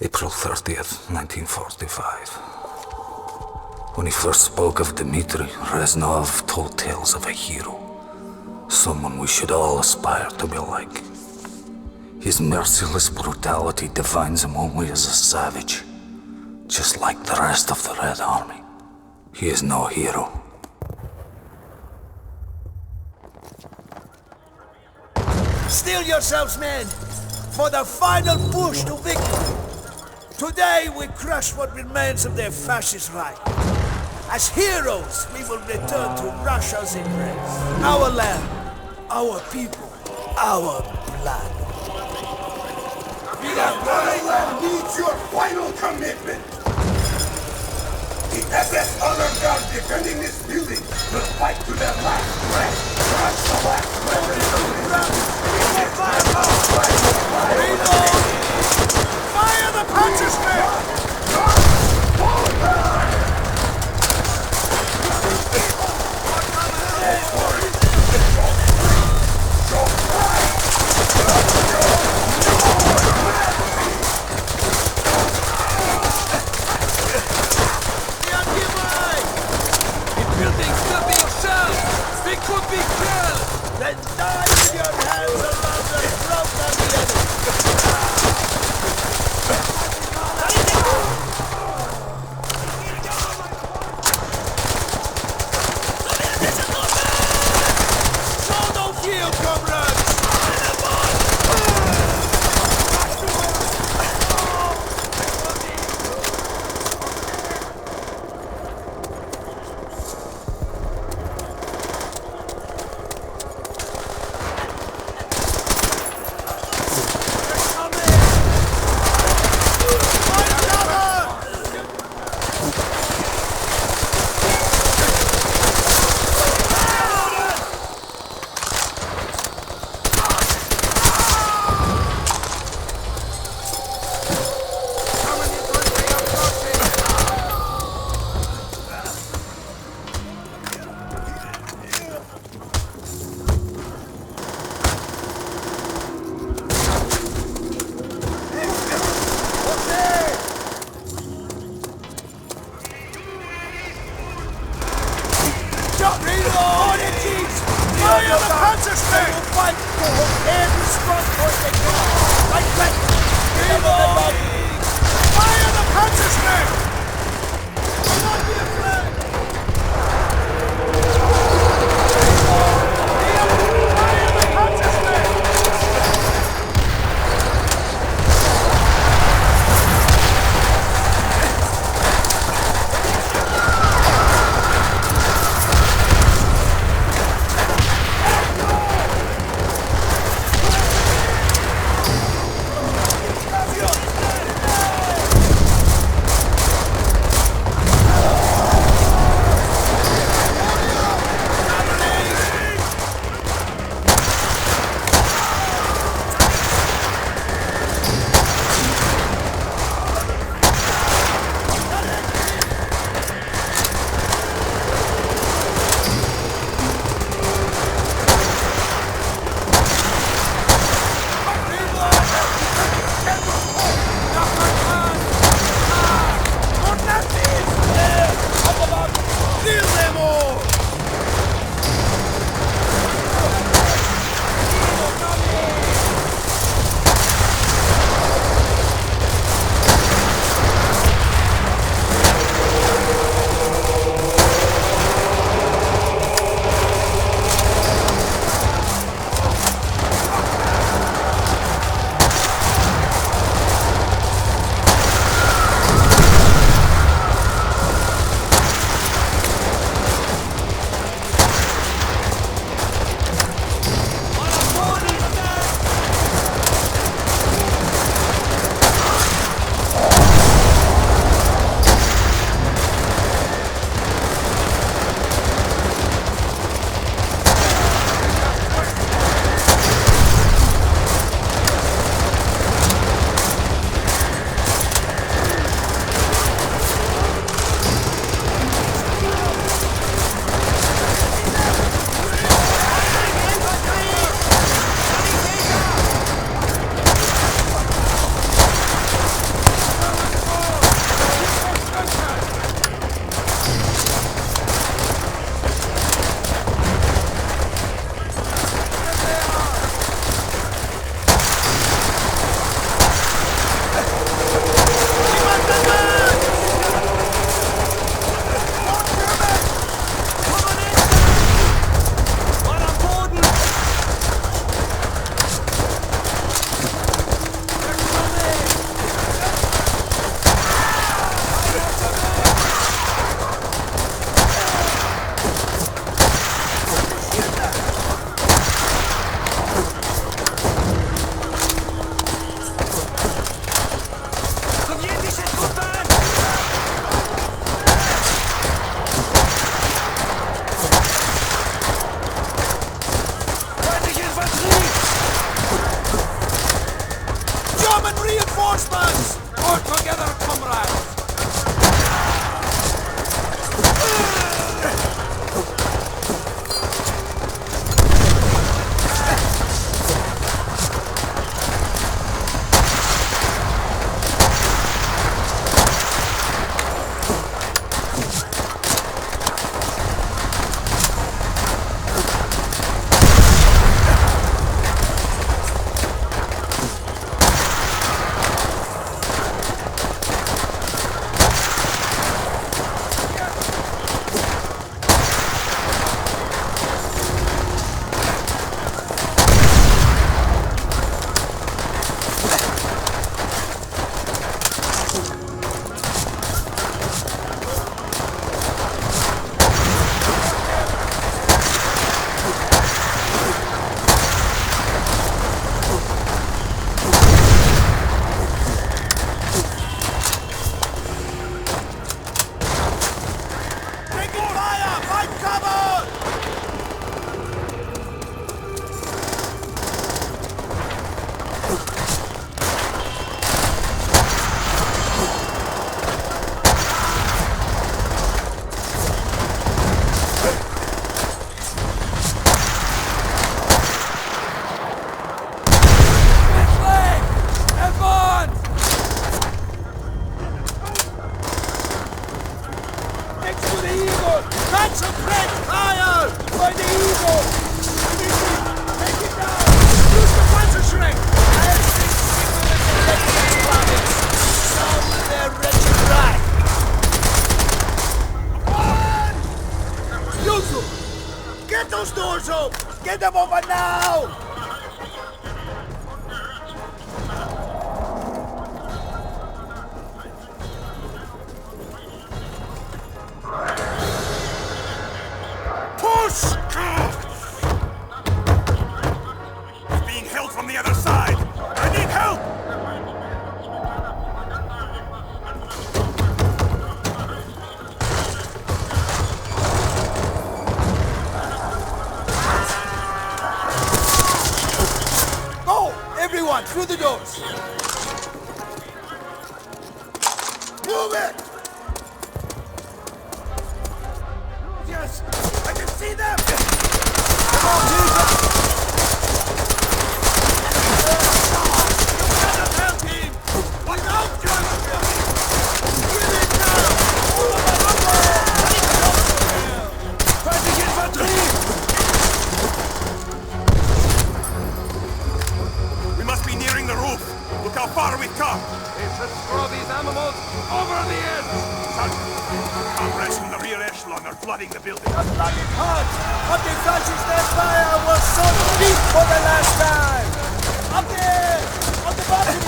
April 30th, 1945. When he first spoke of Dmitri, Reznov told tales of a hero. Someone we should all aspire to be like. His merciless brutality defines him only as a savage. Just like the rest of the Red Army. He is no hero. Steel yourselves, men, for the final push to victory. Today we crush what remains of their fascist right. As heroes, we will return to Russia's embrace. Our land, our people, our blood. The land needs your final commitment. The SS honor guard defending this building will fight to their last breath. Crush the last Fire the punches, then die with your hands around the throat of the enemy! Show no fear, comrades! Fire the Panzerschreck! Fight for every strong point they can! Like that! Reload! Fire the Panzerschreck! Do not be afraid! Fire the Panzerschreck! reinforcements! All together, comrades! Get those doors open! Get them open now! Push! It's being held from the other side! I need help! Everyone, through the doors! Move it! Yes! I can see them! Come on, Jesus! You cannot help him! Without just give it now! All of us up there! Fighting infantry! Nearing the roof! Look how far we've come! They should throw these animals over the edge! Sergeant, comrades from the rear echelon are flooding the building. The bloody heart of the fascist empire was so deep for the last time! Up there! On the balcony!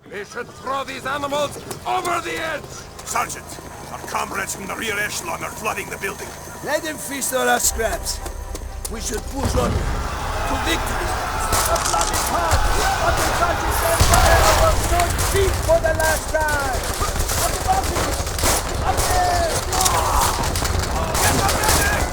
They should throw these animals over the edge! Sergeant, our comrades from the rear echelon are flooding the building. Let them feast on our scraps. We should push on to victory. The bloody heart of the fascist empire was so deep for the last time. On the balcony! Up there! Get the medic!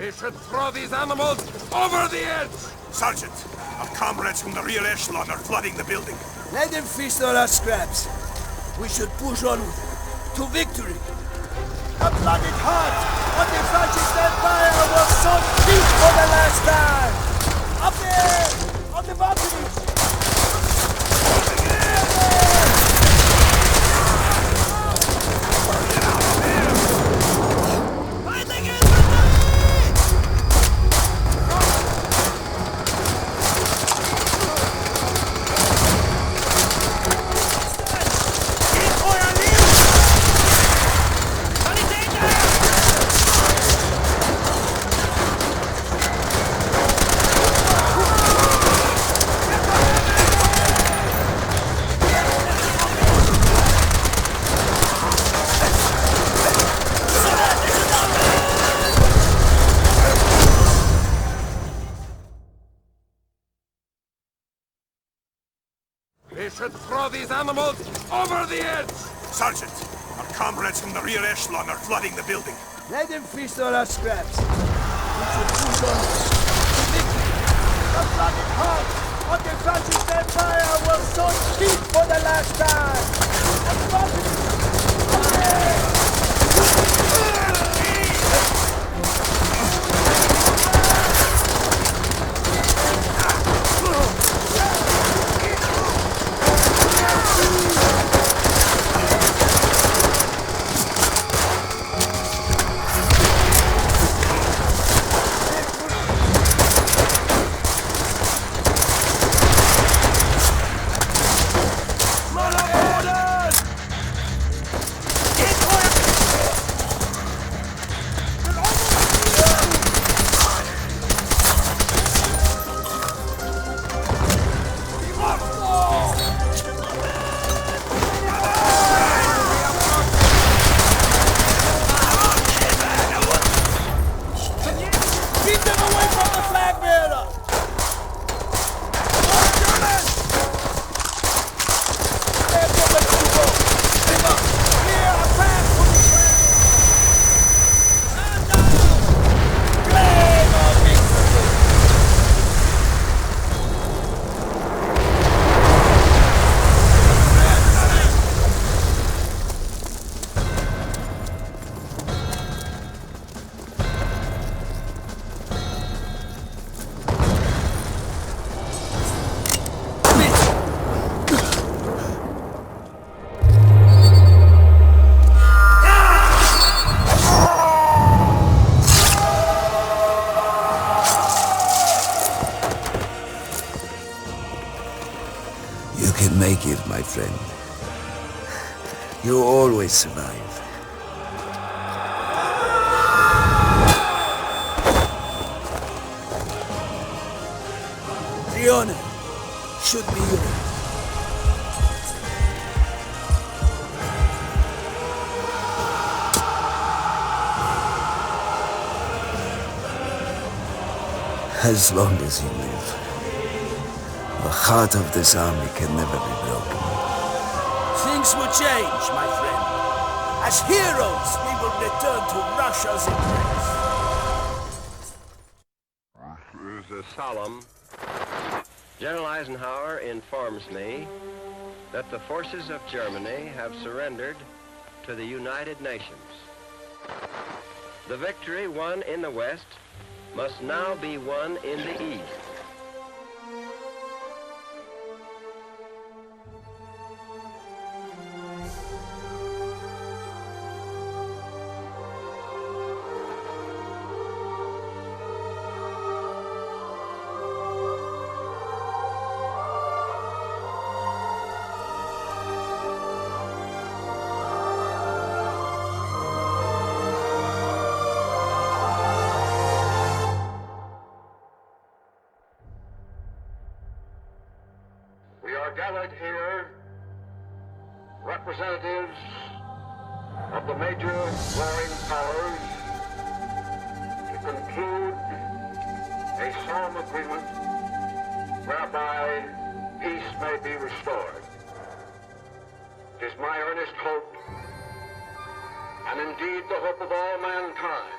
They should throw these animals over the edge! Sergeant, our comrades from the rear echelon are flooding the building. Let them feast on our scraps. We should push onward to victory. The blooded heart of the fascist empire was sunk deep for the last time. Up there, on the balconies. They should throw these animals over the edge! Sergeant, our comrades from the rear echelon are flooding the building. Let them feast on our scraps. We should push onward to victory. The blooded heart of the fascist empire was sunk deep for the last time. On the balconies. Up there. You can make it, my friend. You always survive. The honor should be yours. As long as you live, the heart of this army can never be broken. Things will change, my friend. As heroes, we will return to Russia's embrace. It is solemn. General Eisenhower informs me that the forces of Germany have surrendered to the United Nations. The victory won in the West must now be won in the East. Gathered here representatives of the major warring powers to conclude a solemn agreement whereby peace may be restored. It is my earnest hope, and indeed the hope of all mankind,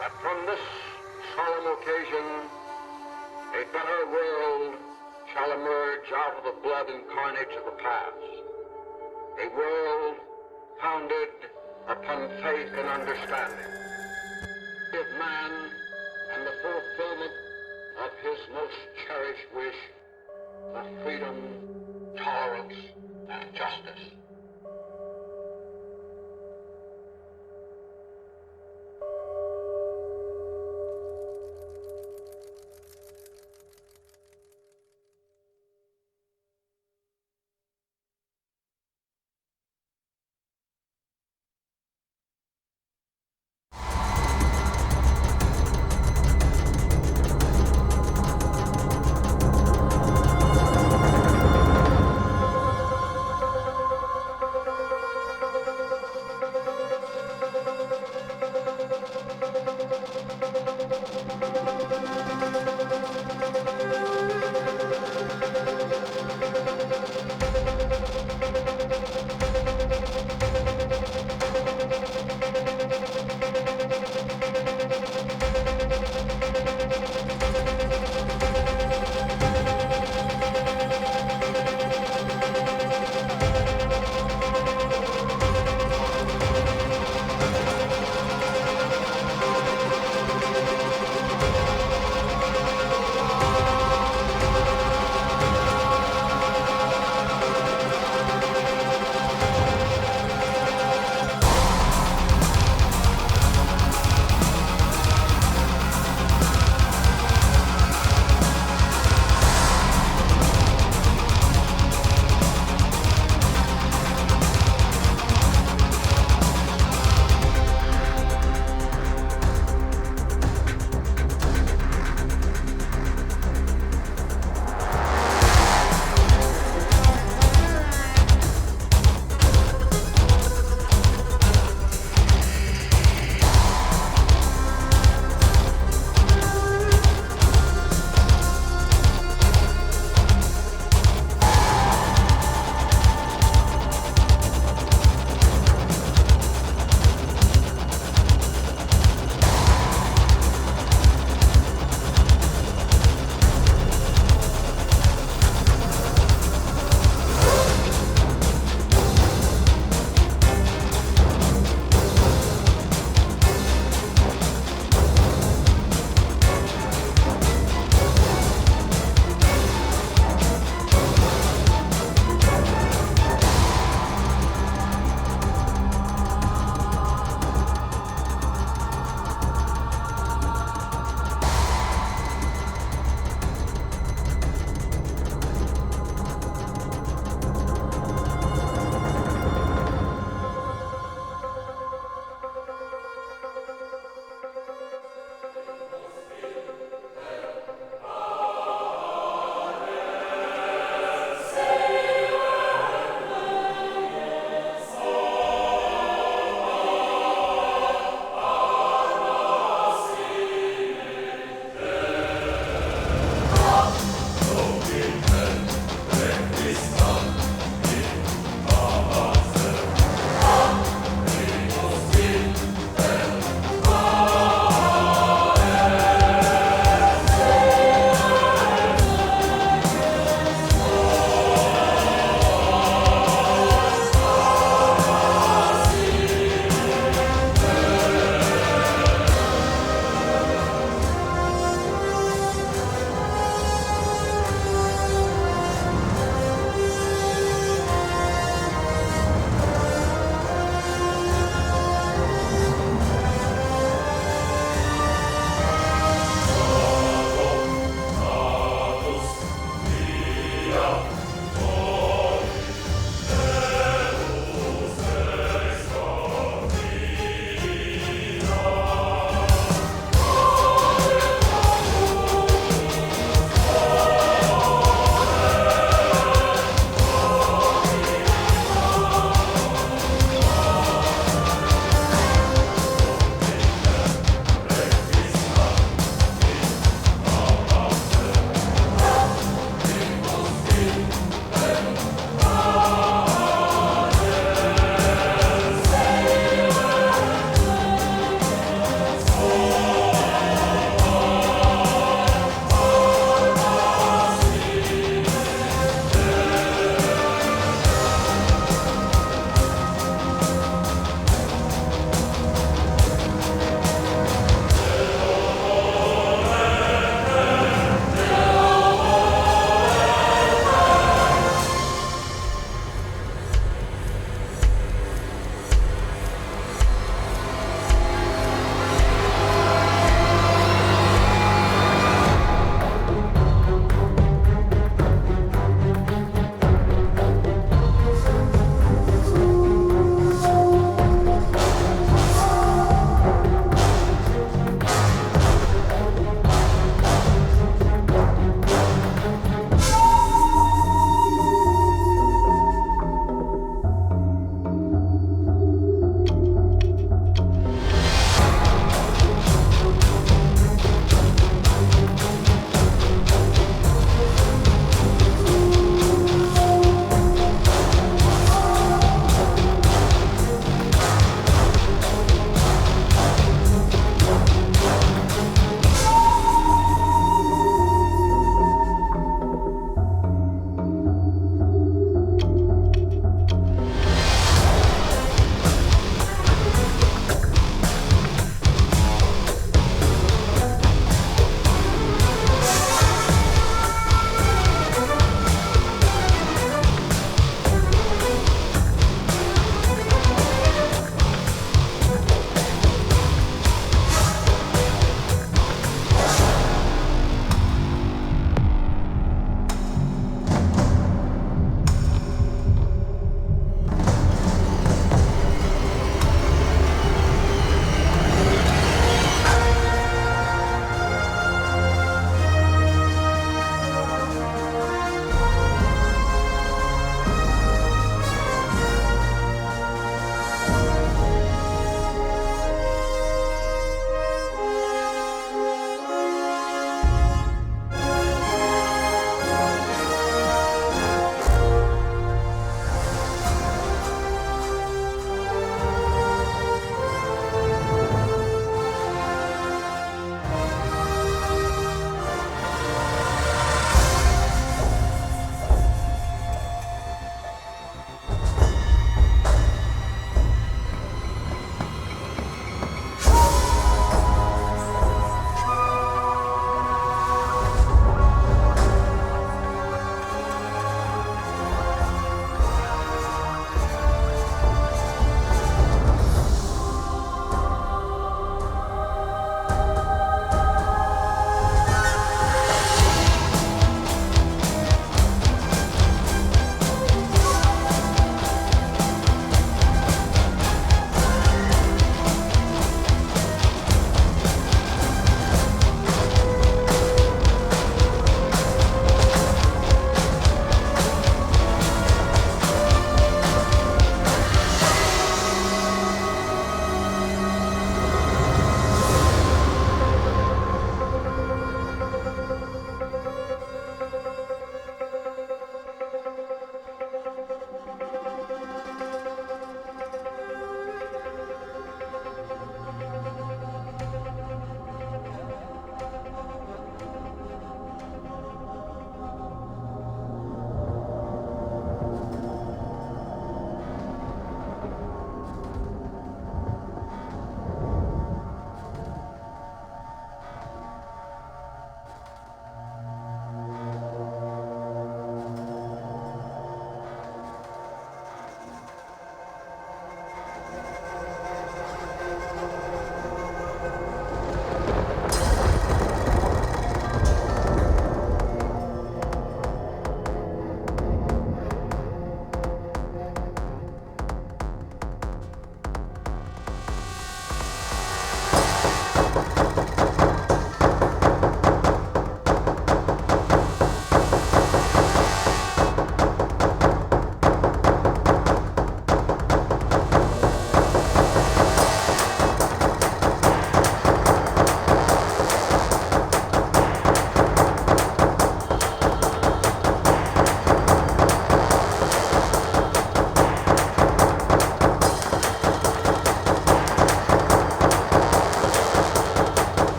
that occasion, a better world shall emerge out of the blood and carnage of the past. A world founded upon faith and understanding. Give man and the fulfillment of his most cherished wish of freedom, tolerance, and justice.